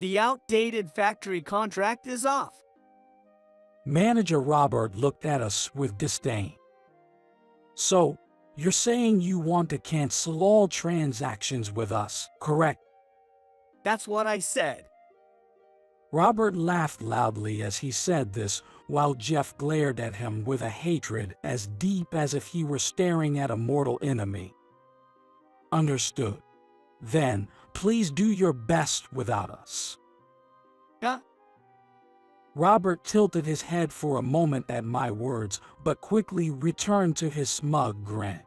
The outdated factory contract is off. Manager Robert looked at us with disdain. So, you're saying you want to cancel all transactions with us, correct? That's what I said. Robert laughed loudly as he said this, while Jeff glared at him with a hatred as deep as if he were staring at a mortal enemy. Understood. Then, please do your best without us. Huh? Robert tilted his head for a moment at my words, but quickly returned to his smug grin.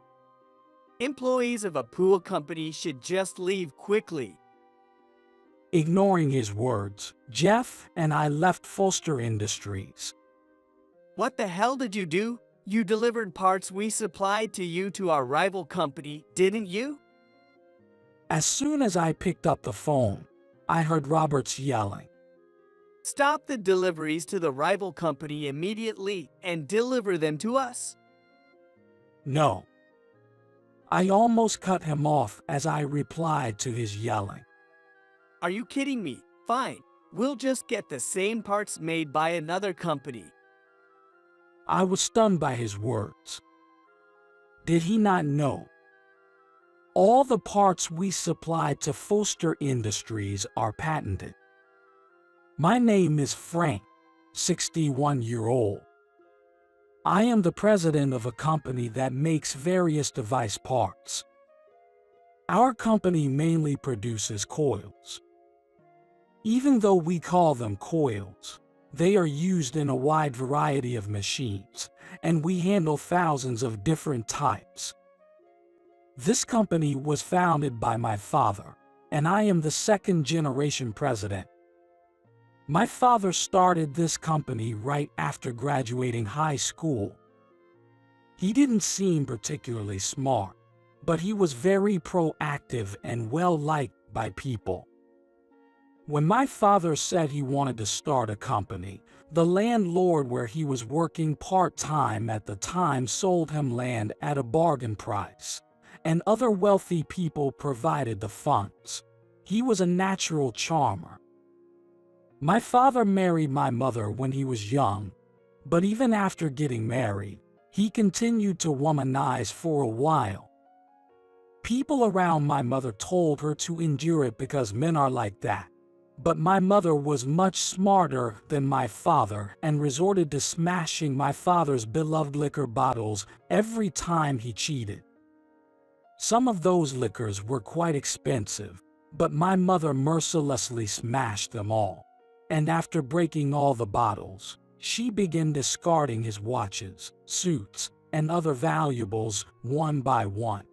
Employees of a pool company should just leave quickly. Ignoring his words, Jeff and I left Foster Industries. What the hell did you do? You delivered parts we supplied to you to our rival company, didn't you? As soon as I picked up the phone, I heard Robert's yelling. Stop the deliveries to the rival company immediately and deliver them to us. No. I almost cut him off as I replied to his yelling. Are you kidding me? Fine, we'll just get the same parts made by another company. I was stunned by his words. Did he not know? All the parts we supply to Foster Industries are patented. My name is Frank, 61-year-old. I am the president of a company that makes various device parts. Our company mainly produces coils. Even though we call them coils, they are used in a wide variety of machines, and we handle thousands of different types. This company was founded by my father, and I am the second-generation president. My father started this company right after graduating high school. He didn't seem particularly smart, but he was very proactive and well-liked by people. When my father said he wanted to start a company, the landlord where he was working part-time at the time sold him land at a bargain price, and other wealthy people provided the funds. He was a natural charmer. My father married my mother when he was young, but even after getting married, he continued to womanize for a while. People around my mother told her to endure it because men are like that. But my mother was much smarter than my father and resorted to smashing my father's beloved liquor bottles every time he cheated. Some of those liquors were quite expensive, but my mother mercilessly smashed them all. And after breaking all the bottles, she began discarding his watches, suits, and other valuables one by one.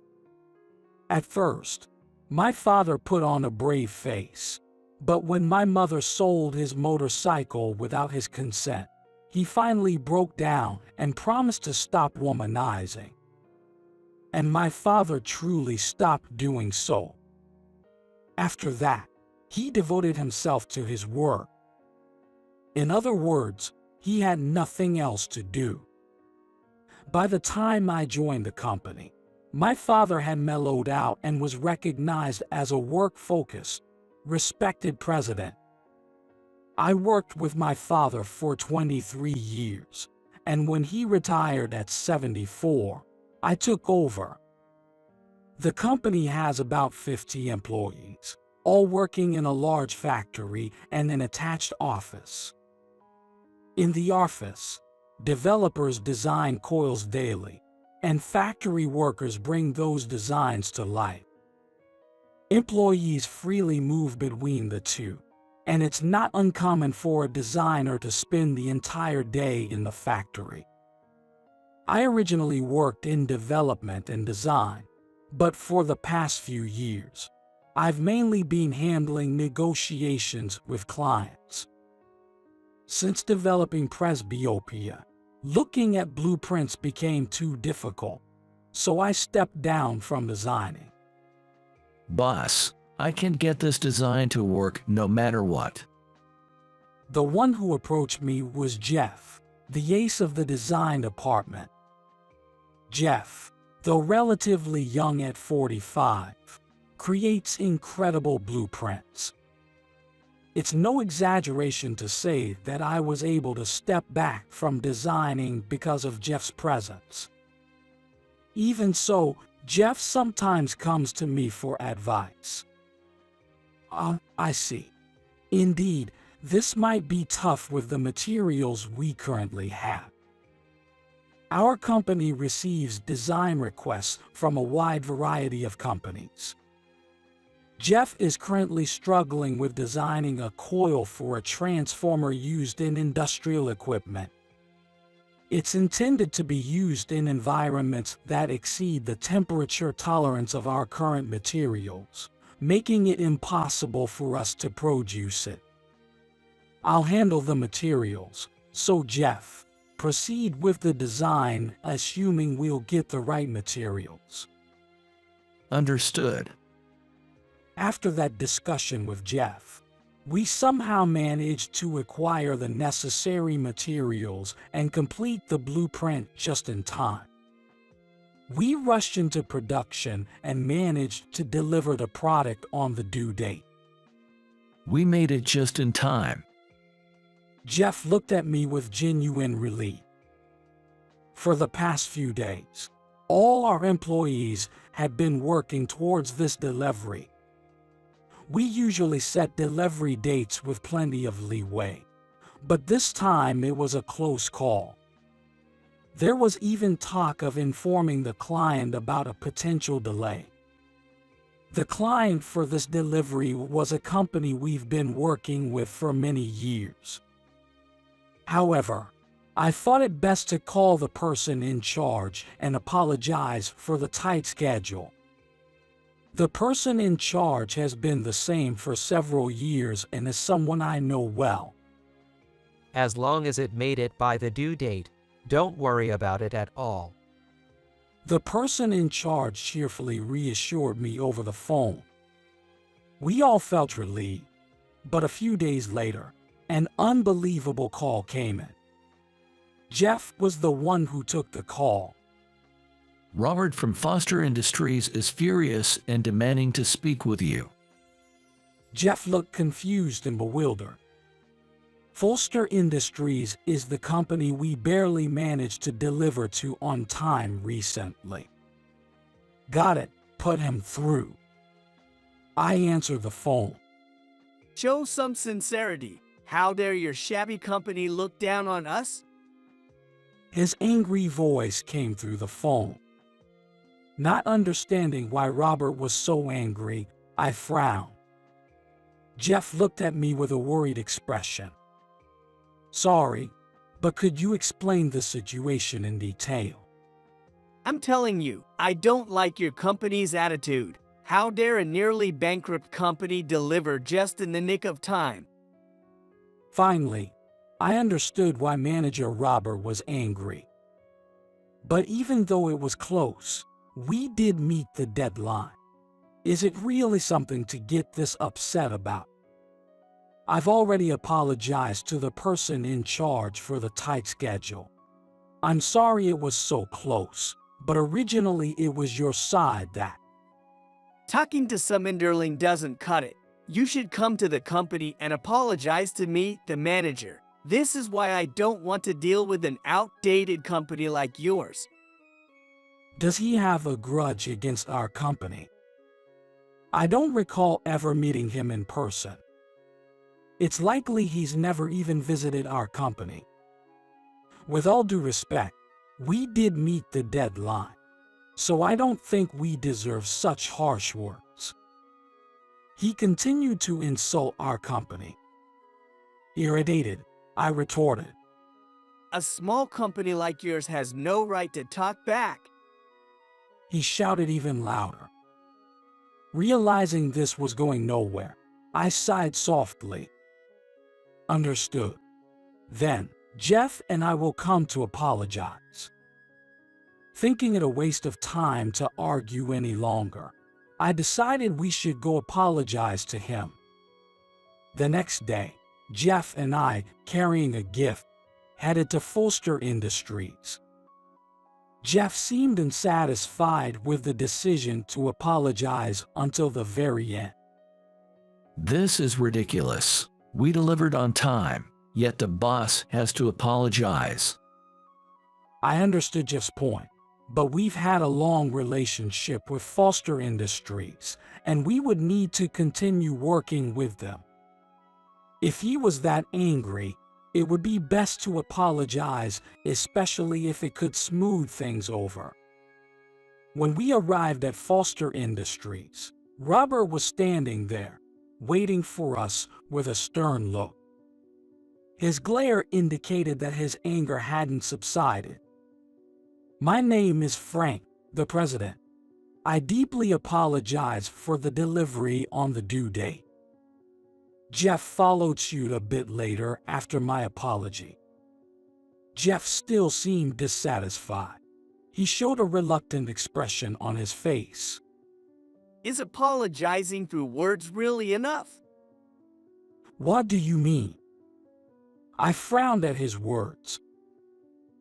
At first, my father put on a brave face. But when my mother sold his motorcycle without his consent, he finally broke down and promised to stop womanizing. And my father truly stopped doing so. After that, he devoted himself to his work. In other words, he had nothing else to do. By the time I joined the company, my father had mellowed out and was recognized as a work-focused, respected president. I worked with my father for 23 years, and when he retired at 74, I took over. The company has about 50 employees, all working in a large factory and an attached office. In the office, developers design coils daily, and factory workers bring those designs to life. Employees freely move between the two, and it's not uncommon for a designer to spend the entire day in the factory. I originally worked in development and design, but for the past few years, I've mainly been handling negotiations with clients. Since developing presbyopia, looking at blueprints became too difficult, so I stepped down from designing. Boss, I can get this design to work no matter what. The one who approached me was Jeff, the ace of the design department. Jeff, though relatively young at 45, creates incredible blueprints. It's no exaggeration to say that I was able to step back from designing because of Jeff's presence. Even so, Jeff sometimes comes to me for advice. I see. Indeed, this might be tough with the materials we currently have. Our company receives design requests from a wide variety of companies. Jeff is currently struggling with designing a coil for a transformer used in industrial equipment. It's intended to be used in environments that exceed the temperature tolerance of our current materials, making it impossible for us to produce it. I'll handle the materials, so Jeff, proceed with the design, assuming we'll get the right materials. Understood. After that discussion with Jeff, we somehow managed to acquire the necessary materials and complete the blueprint just in time. We rushed into production and managed to deliver the product on the due date. We made it just in time. Jeff looked at me with genuine relief. For the past few days, all our employees had been working towards this delivery. We usually set delivery dates with plenty of leeway, but this time it was a close call. There was even talk of informing the client about a potential delay. The client for this delivery was a company we've been working with for many years. However, I thought it best to call the person in charge and apologize for the tight schedule. The person in charge has been the same for several years and is someone I know well. As long as it made it by the due date, don't worry about it at all. The person in charge cheerfully reassured me over the phone. We all felt relieved, but a few days later, an unbelievable call came in. Jeff was the one who took the call. Robert from Foster Industries is furious and demanding to speak with you. Jeff looked confused and bewildered. Foster Industries is the company we barely managed to deliver to on time recently. Got it, put him through. I answered the phone. Show some sincerity. How dare your shabby company look down on us? His angry voice came through the phone. Not understanding why Robert was so angry, I frowned. Jeff looked at me with a worried expression. Sorry, but could you explain the situation in detail? I'm telling you, I don't like your company's attitude. How dare a nearly bankrupt company deliver just in the nick of time? Finally, I understood why manager Robert was angry. But even though it was close, we did meet the deadline. Is it really something to get this upset about? I've already apologized to the person in charge for the tight schedule. I'm sorry it was so close, but originally it was your side that. Talking to some underling doesn't cut it. You should come to the company and apologize to me, the manager. This is why I don't want to deal with an outdated company like yours. Does he have a grudge against our company? I don't recall ever meeting him in person. It's likely he's never even visited our company. With all due respect, we did meet the deadline, so I don't think we deserve such harsh words. He continued to insult our company. Irritated, I retorted. A small company like yours has no right to talk back. He shouted even louder. Realizing this was going nowhere, I sighed softly. Understood. Then, Jeff and I will come to apologize. Thinking it a waste of time to argue any longer, I decided we should go apologize to him. The next day, Jeff and I, carrying a gift, headed to Foster Industries. Jeff seemed unsatisfied with the decision to apologize until the very end. This is ridiculous. We delivered on time, yet the boss has to apologize. I understood Jeff's point, but we've had a long relationship with Foster Industries, and we would need to continue working with them. If he was that angry, it would be best to apologize, especially if it could smooth things over. When we arrived at Foster Industries, Robert was standing there, waiting for us with a stern look. His glare indicated that his anger hadn't subsided. "My name is Frank, the president. I deeply apologize for the delivery on the due date." Jeff followed suit a bit later after my apology. Jeff still seemed dissatisfied. He showed a reluctant expression on his face. Is apologizing through words really enough? "What do you mean?" I frowned at his words.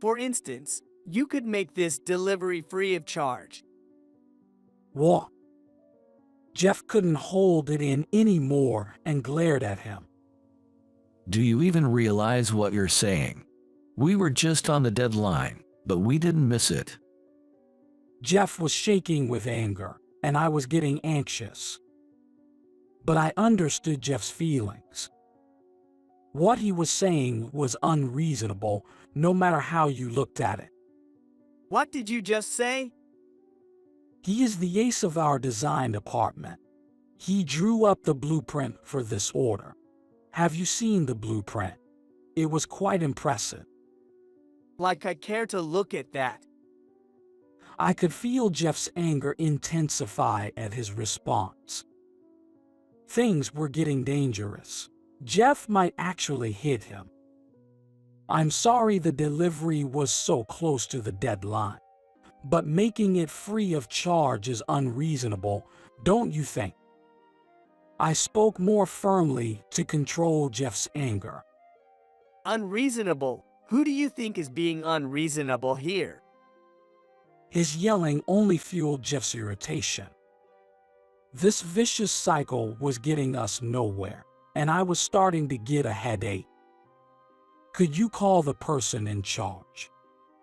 For instance, you could make this delivery free of charge. "What?" Jeff couldn't hold it in anymore and glared at him. Do you even realize what you're saying? We were just on the deadline, but we didn't miss it. Jeff was shaking with anger, and I was getting anxious. But I understood Jeff's feelings. What he was saying was unreasonable, no matter how you looked at it. What did you just say? He is the ace of our design department. He drew up the blueprint for this order. Have you seen the blueprint? It was quite impressive. Like I care to look at that. I could feel Jeff's anger intensify at his response. Things were getting dangerous. Jeff might actually hit him. "I'm sorry the delivery was so close to the deadline, but making it free of charge is unreasonable, don't you think?" I spoke more firmly to control Jeff's anger. Unreasonable? Who do you think is being unreasonable here? His yelling only fueled Jeff's irritation. This vicious cycle was getting us nowhere, and I was starting to get a headache. "Could you call the person in charge?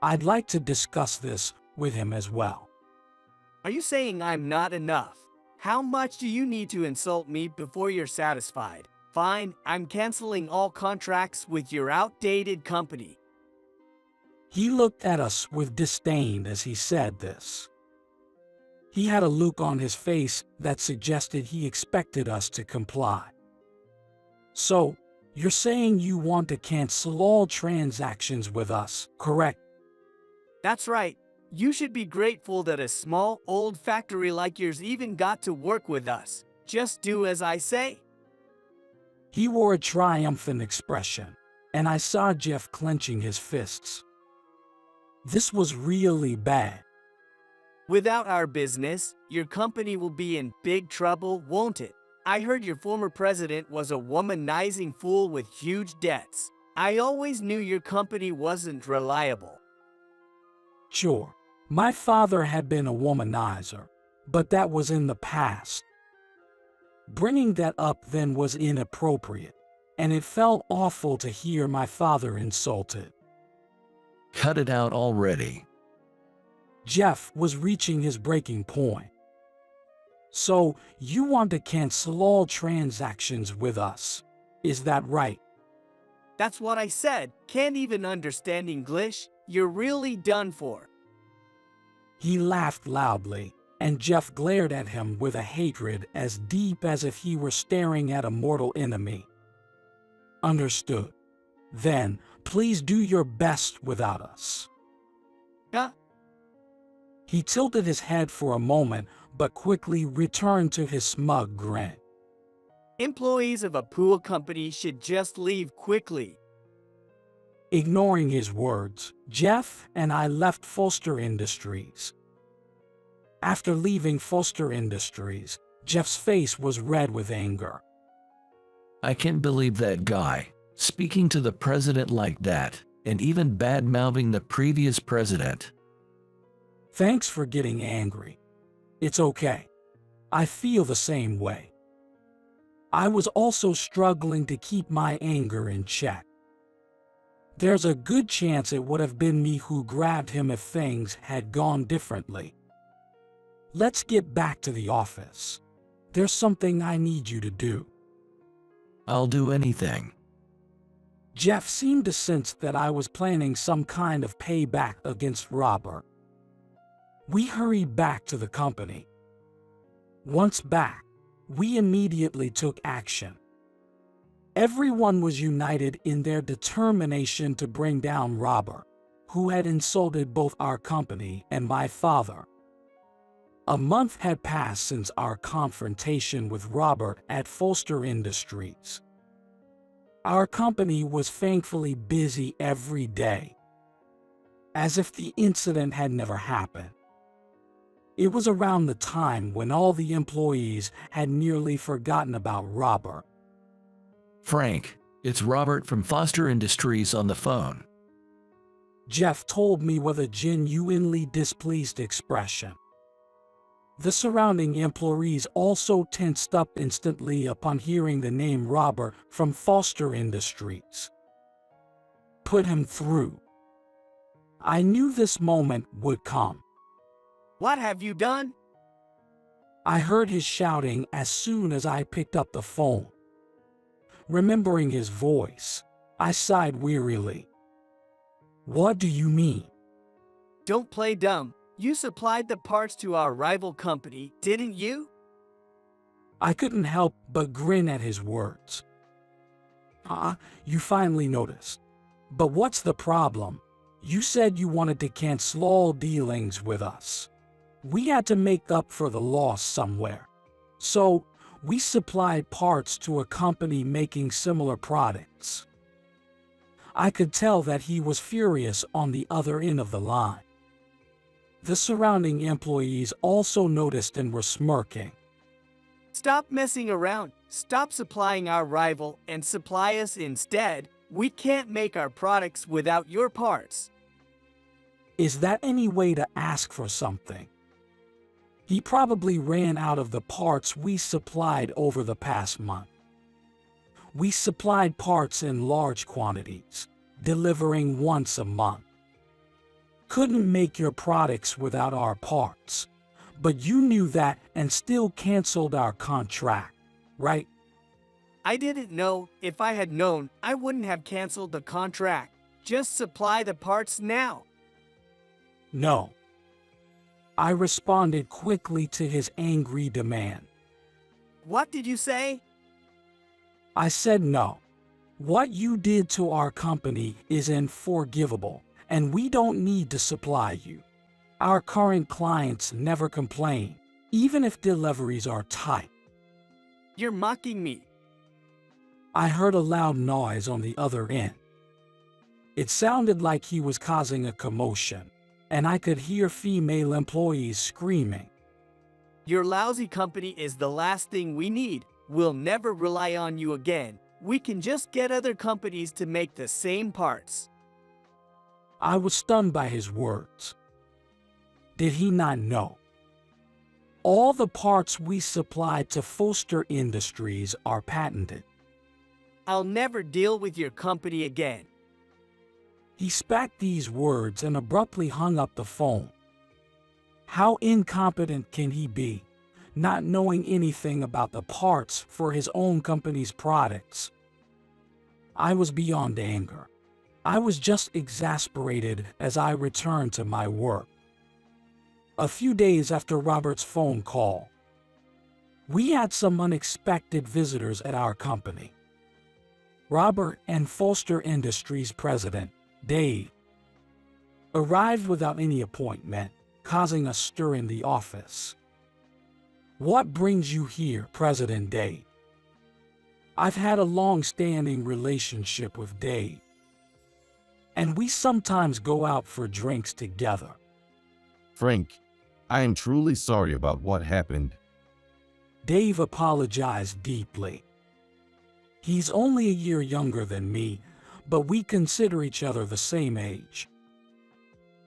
I'd like to discuss this with him as well." Are you saying I'm not enough? How much do you need to insult me before you're satisfied? Fine, I'm canceling all contracts with your outdated company. He looked at us with disdain as he said this. He had a look on his face that suggested he expected us to comply. "So, you're saying you want to cancel all transactions with us, correct?" That's right. You should be grateful that a small, old factory like yours even got to work with us. Just do as I say. He wore a triumphant expression, and I saw Jeff clenching his fists. This was really bad. Without our business, your company will be in big trouble, won't it? I heard your former president was a womanizing fool with huge debts. I always knew your company wasn't reliable. Sure, my father had been a womanizer, but that was in the past. Bringing that up then was inappropriate, and it felt awful to hear my father insulted. Cut it out already. Jeff was reaching his breaking point. "So, you want to cancel all transactions with us, is that right?" That's what I said. Can't even understand English? You're really done for. He laughed loudly, and Jeff glared at him with a hatred as deep as if he were staring at a mortal enemy. "Understood. Then, please do your best without us." Huh? He tilted his head for a moment, but quickly returned to his smug grin. Employees of a pool company should just leave quickly. Ignoring his words, Jeff and I left Foster Industries. After leaving Foster Industries, Jeff's face was red with anger. I can't believe that guy, speaking to the president like that, and even bad-mouthing the previous president. Thanks for getting angry. It's okay. I feel the same way. I was also struggling to keep my anger in check. There's a good chance it would have been me who grabbed him if things had gone differently. Let's get back to the office. There's something I need you to do. I'll do anything. Jeff seemed to sense that I was planning some kind of payback against Robert. We hurried back to the company. Once back, we immediately took action. Everyone was united in their determination to bring down Robert, who had insulted both our company and my father. A month had passed since our confrontation with Robert at Foster Industries. Our company was thankfully busy every day, as if the incident had never happened. It was around the time when all the employees had nearly forgotten about Robert. Frank, it's Robert from Foster Industries on the phone. Jeff told me with a genuinely displeased expression. The surrounding employees also tensed up instantly upon hearing the name Robert from Foster Industries. Put him through. I knew this moment would come. What have you done? I heard his shouting as soon as I picked up the phone. Remembering his voice, I sighed wearily. What do you mean? Don't play dumb. You supplied the parts to our rival company, didn't you? I couldn't help but grin at his words. You finally noticed. But what's the problem? You said you wanted to cancel all dealings with us. We had to make up for the loss somewhere. So, we supplied parts to a company making similar products. I could tell that he was furious on the other end of the line. The surrounding employees also noticed and were smirking. Stop messing around. Stop supplying our rival and supply us instead. We can't make our products without your parts. Is that any way to ask for something? He probably ran out of the parts we supplied over the past month. We supplied parts in large quantities, delivering once a month. Couldn't make your products without our parts, but you knew that and still canceled our contract, right? I didn't know. If I had known, I wouldn't have canceled the contract. Just supply the parts now. No. I responded quickly to his angry demand. What did you say? I said no. What you did to our company is unforgivable, and we don't need to supply you. Our current clients never complain, even if deliveries are tight. You're mocking me. I heard a loud noise on the other end. It sounded like he was causing a commotion, and I could hear female employees screaming. Your lousy company is the last thing we need. We'll never rely on you again. We can just get other companies to make the same parts. I was stunned by his words. Did he not know? All the parts we supplied to Foster Industries are patented. I'll never deal with your company again. He spat these words and abruptly hung up the phone. How incompetent can he be, not knowing anything about the parts for his own company's products? I was beyond anger. I was just exasperated as I returned to my work. A few days after Robert's phone call, we had some unexpected visitors at our company. Robert and Foster Industries president, Dave, arrived without any appointment, causing a stir in the office. What brings you here, President Dave? I've had a long-standing relationship with Dave, and we sometimes go out for drinks together. Frank, I am truly sorry about what happened. Dave apologized deeply. He's only a year younger than me, but we consider each other the same age.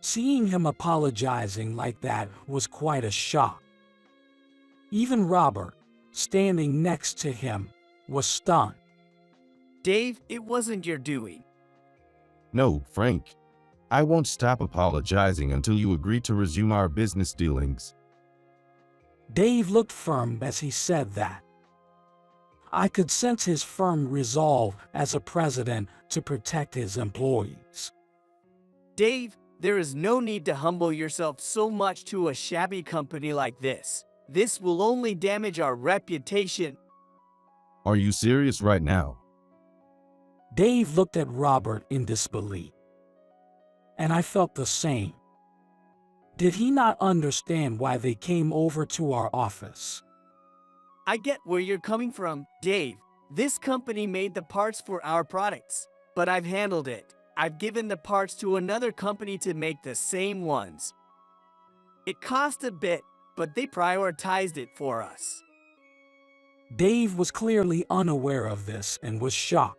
Seeing him apologizing like that was quite a shock. Even Robert, standing next to him, was stunned. Dave, it wasn't your doing. No, Frank. I won't stop apologizing until you agree to resume our business dealings. Dave looked firm as he said that. I could sense his firm resolve as a president to protect his employees. Dave, there is no need to humble yourself so much to a shabby company like this. This will only damage our reputation. Are you serious right now? Dave looked at Robert in disbelief. And I felt the same. Did he not understand why they came over to our office? I get where you're coming from, Dave. This company made the parts for our products, but I've handled it. I've given the parts to another company to make the same ones. It cost a bit, but they prioritized it for us. Dave was clearly unaware of this and was shocked.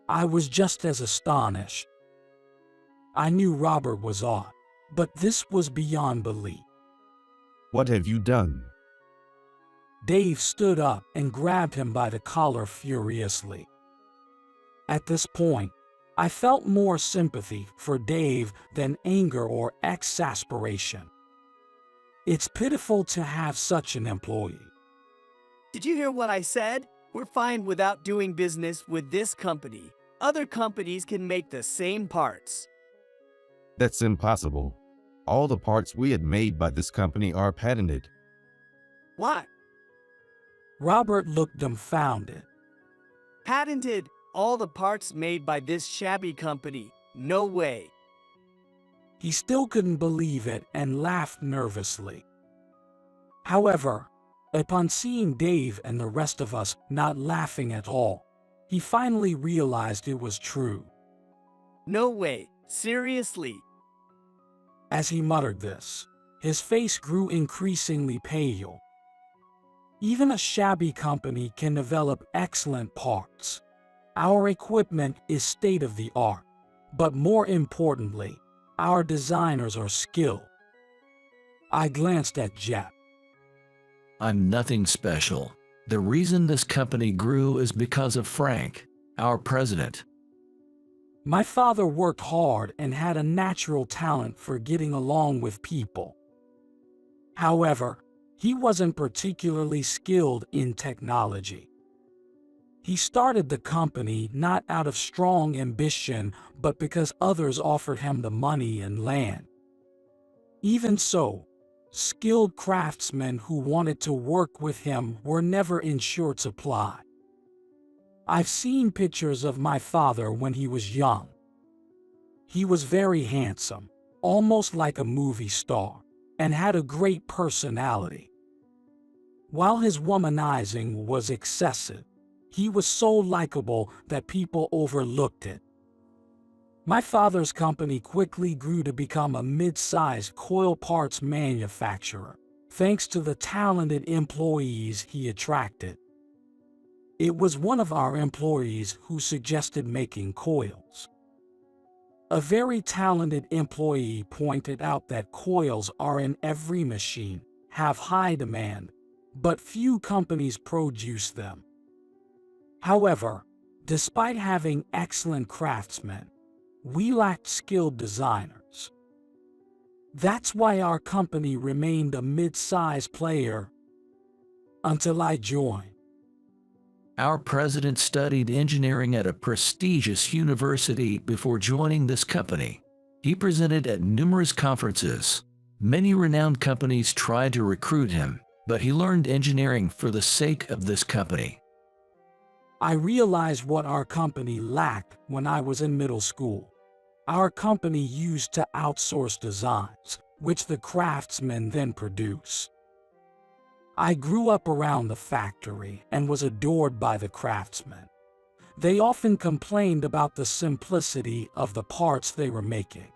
I was just as astonished. I knew Robert was odd, but this was beyond belief. What have you done? Dave stood up and grabbed him by the collar furiously. At this point, I felt more sympathy for Dave than anger or exasperation. It's pitiful to have such an employee. Did you hear what I said? We're fine without doing business with this company. Other companies can make the same parts. That's impossible. All the parts we had made by this company are patented. What? Robert looked dumbfounded. Patented? All the parts made by this shabby company? No way. He still couldn't believe it and laughed nervously. However, upon seeing Dave and the rest of us not laughing at all, he finally realized it was true. No way. Seriously. As he muttered this, his face grew increasingly pale. Even a shabby company can develop excellent parts. Our equipment is state-of-the-art, but more importantly, our designers are skilled. I glanced at Jeff. I'm nothing special. The reason this company grew is because of Frank, our president. My father worked hard and had a natural talent for getting along with people. However, he wasn't particularly skilled in technology. He started the company not out of strong ambition, but because others offered him the money and land. Even so, skilled craftsmen who wanted to work with him were never in short supply. I've seen pictures of my father when he was young. He was very handsome, almost like a movie star, and had a great personality. While his womanizing was excessive, he was so likable that people overlooked it. My father's company quickly grew to become a mid-sized coil parts manufacturer, thanks to the talented employees he attracted. It was one of our employees who suggested making coils. A very talented employee pointed out that coils are in every machine, have high demand, but few companies produce them. However, despite having excellent craftsmen, we lacked skilled designers. That's why our company remained a mid-sized player until I joined. Our president studied engineering at a prestigious university before joining this company. He presented at numerous conferences. Many renowned companies tried to recruit him, but he learned engineering for the sake of this company. I realized what our company lacked when I was in middle school. Our company used to outsource designs, which the craftsmen then produce. I grew up around the factory and was adored by the craftsmen. They often complained about the simplicity of the parts they were making.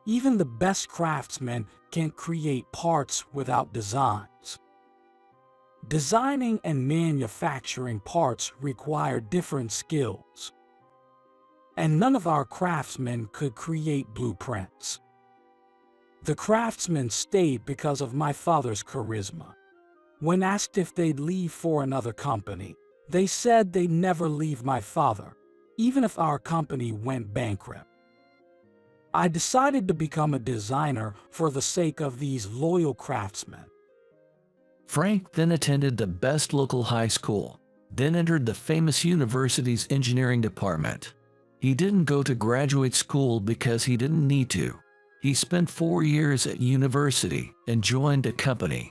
Even the best craftsmen can't create parts without designs. Designing and manufacturing parts require different skills. And none of our craftsmen could create blueprints. The craftsmen stayed because of my father's charisma. When asked if they'd leave for another company, they said they'd never leave my father, even if our company went bankrupt. I decided to become a designer for the sake of these loyal craftsmen. Frank then attended the best local high school, then entered the famous university's engineering department. He didn't go to graduate school because he didn't need to. He spent 4 years at university and joined a company.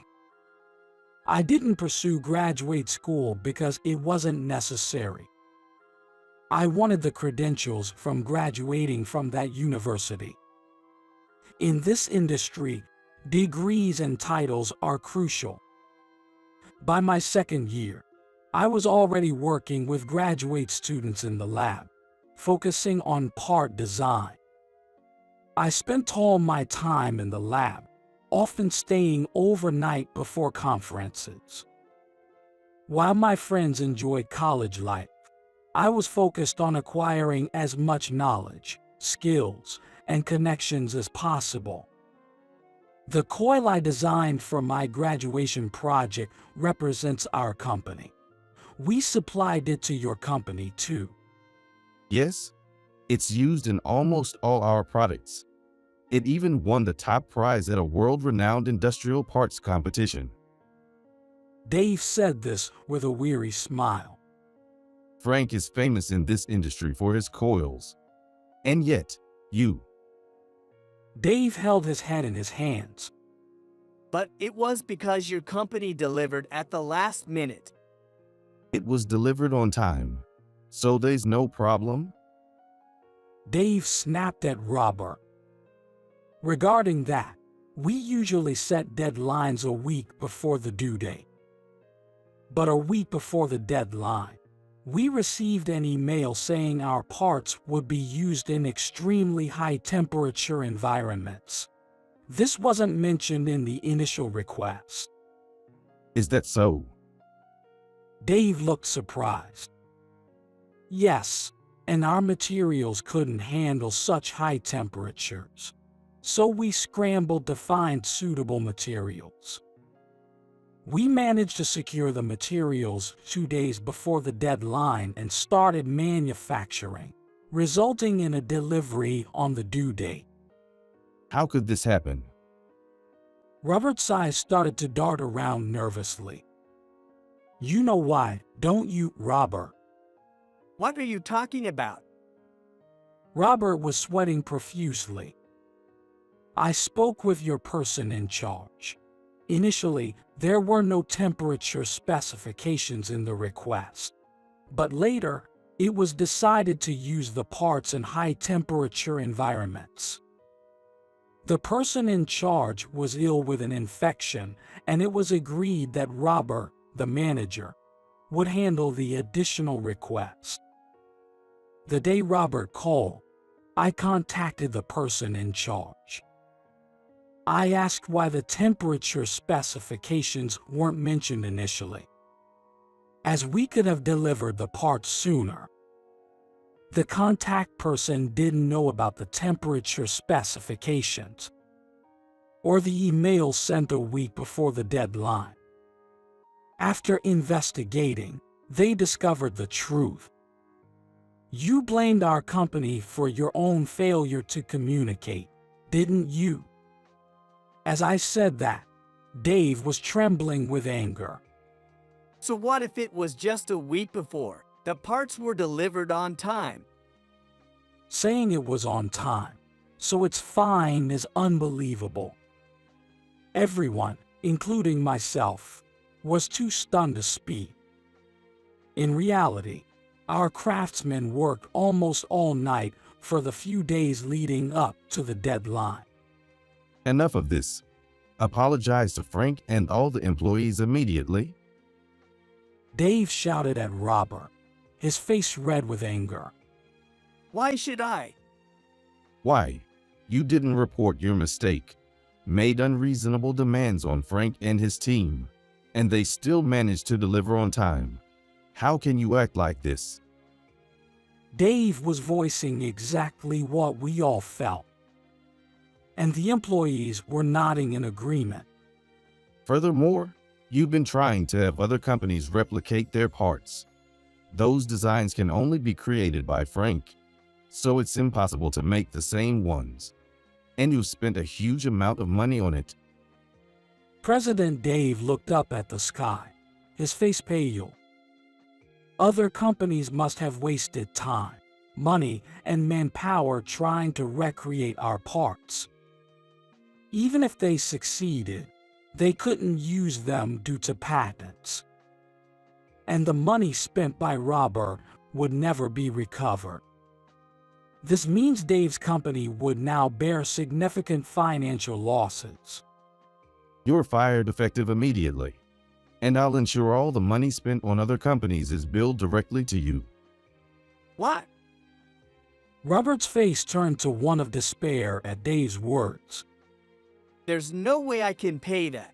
I didn't pursue graduate school because it wasn't necessary. I wanted the credentials from graduating from that university. In this industry, degrees and titles are crucial. By my second year, I was already working with graduate students in the lab, focusing on part design. I spent all my time in the lab, often staying overnight before conferences. While my friends enjoyed college life, I was focused on acquiring as much knowledge, skills, and connections as possible. The coil I designed for my graduation project represents our company. We supplied it to your company too. Yes, it's used in almost all our products. It even won the top prize at a world-renowned industrial parts competition. Dave said this with a weary smile. Frank is famous in this industry for his coils. And yet, you. Dave held his head in his hands. But it was because your company delivered at the last minute. It was delivered on time, so there's no problem? Dave snapped at Robert. Regarding that, we usually set deadlines a week before the due date. But a week before the deadline, we received an email saying our parts would be used in extremely high-temperature environments. This wasn't mentioned in the initial request. Is that so? Dave looked surprised. Yes, and our materials couldn't handle such high temperatures. So we scrambled to find suitable materials. We managed to secure the materials 2 days before the deadline and started manufacturing, resulting in a delivery on the due date. How could this happen? Robert's eyes started to dart around nervously. You know why, don't you, Robert? What are you talking about? Robert was sweating profusely. I spoke with your person in charge. Initially, there were no temperature specifications in the request. But later, it was decided to use the parts in high-temperature environments. The person in charge was ill with an infection, and it was agreed that Robert, the manager, would handle the additional request. The day Robert called, I contacted the person in charge. I asked why the temperature specifications weren't mentioned initially, as we could have delivered the parts sooner. The contact person didn't know about the temperature specifications or the email sent a week before the deadline. After investigating, they discovered the truth. You blamed our company for your own failure to communicate, didn't you? As I said that, Dave was trembling with anger. So what if it was just a week before? The parts were delivered on time. Saying it was on time, so it's fine, is unbelievable. Everyone, including myself, was too stunned to speak. In reality, our craftsmen worked almost all night for the few days leading up to the deadline. Enough of this. Apologize to Frank and all the employees immediately. Dave shouted at Robert, his face red with anger. Why should I? Why? You didn't report your mistake, made unreasonable demands on Frank and his team, and they still managed to deliver on time. How can you act like this? Dave was voicing exactly what we all felt, and the employees were nodding in agreement. Furthermore, You've been trying to have other companies replicate their parts. Those designs can only be created by Frank, so it's impossible to make the same ones. And you've spent a huge amount of money on it. President Dave looked up at the sky, his face pale. Other companies must have wasted time, money, and manpower trying to recreate our parts. Even if they succeeded, they couldn't use them due to patents. And the money spent by Robert would never be recovered. This means Dave's company would now bear significant financial losses. You're fired effective immediately, and I'll ensure all the money spent on other companies is billed directly to you. What? Robert's face turned to one of despair at Dave's words. There's no way I can pay that.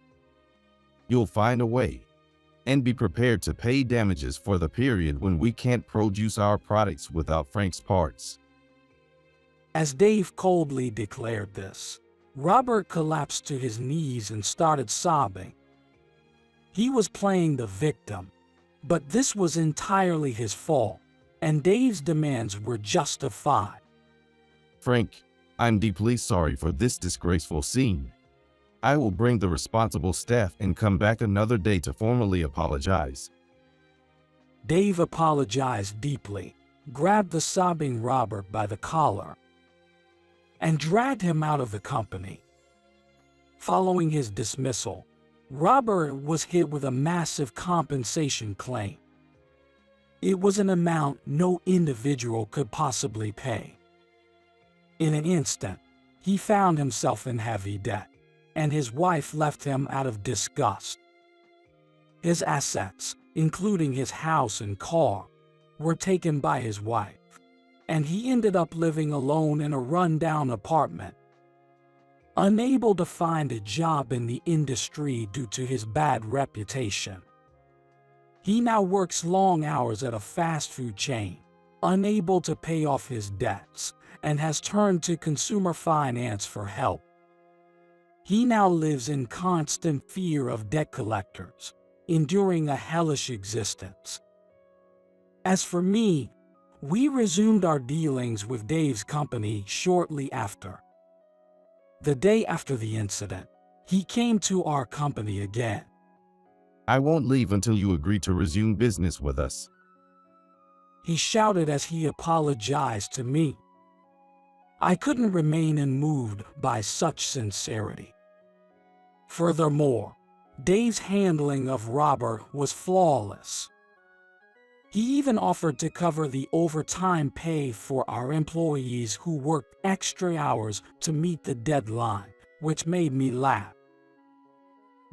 You'll find a way, and be prepared to pay damages for the period when we can't produce our products without Frank's parts. As Dave coldly declared this, Robert collapsed to his knees and started sobbing. He was playing the victim, but this was entirely his fault, and Dave's demands were justified. Frank, I'm deeply sorry for this disgraceful scene. I will bring the responsible staff and come back another day to formally apologize. Dave apologized deeply, grabbed the sobbing Robert by the collar, and dragged him out of the company. Following his dismissal, Robert was hit with a massive compensation claim. It was an amount no individual could possibly pay. In an instant, he found himself in heavy debt, and his wife left him out of disgust. His assets, including his house and car, were taken by his wife, and he ended up living alone in a run-down apartment. Unable to find a job in the industry due to his bad reputation, he now works long hours at a fast food chain, unable to pay off his debts, and has turned to consumer finance for help. He now lives in constant fear of debt collectors, enduring a hellish existence. As for me, we resumed our dealings with Dave's company shortly after. The day after the incident, he came to our company again. I won't leave until you agree to resume business with us. He shouted as he apologized to me. I couldn't remain unmoved by such sincerity. Furthermore, Dave's handling of Robert was flawless. He even offered to cover the overtime pay for our employees who worked extra hours to meet the deadline, which made me laugh.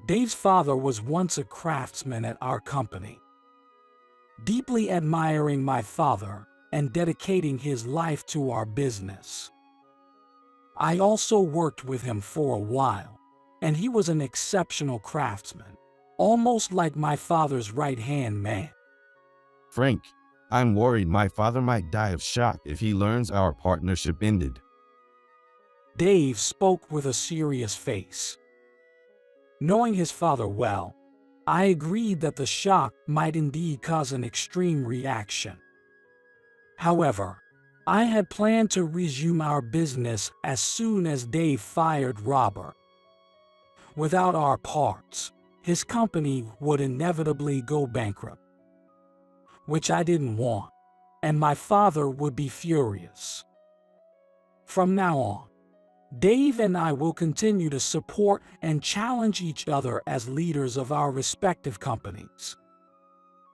Dave's father was once a craftsman at our company. Deeply admiring my father and dedicating his life to our business, I also worked with him for a while, and he was an exceptional craftsman, almost like my father's right-hand man. Frank, I'm worried my father might die of shock if he learns our partnership ended. Dave spoke with a serious face. Knowing his father well, I agreed that the shock might indeed cause an extreme reaction. However, I had planned to resume our business as soon as Dave fired Robert. Without our parts, his company would inevitably go bankrupt, which I didn't want, and my father would be furious. From now on, Dave and I will continue to support and challenge each other as leaders of our respective companies.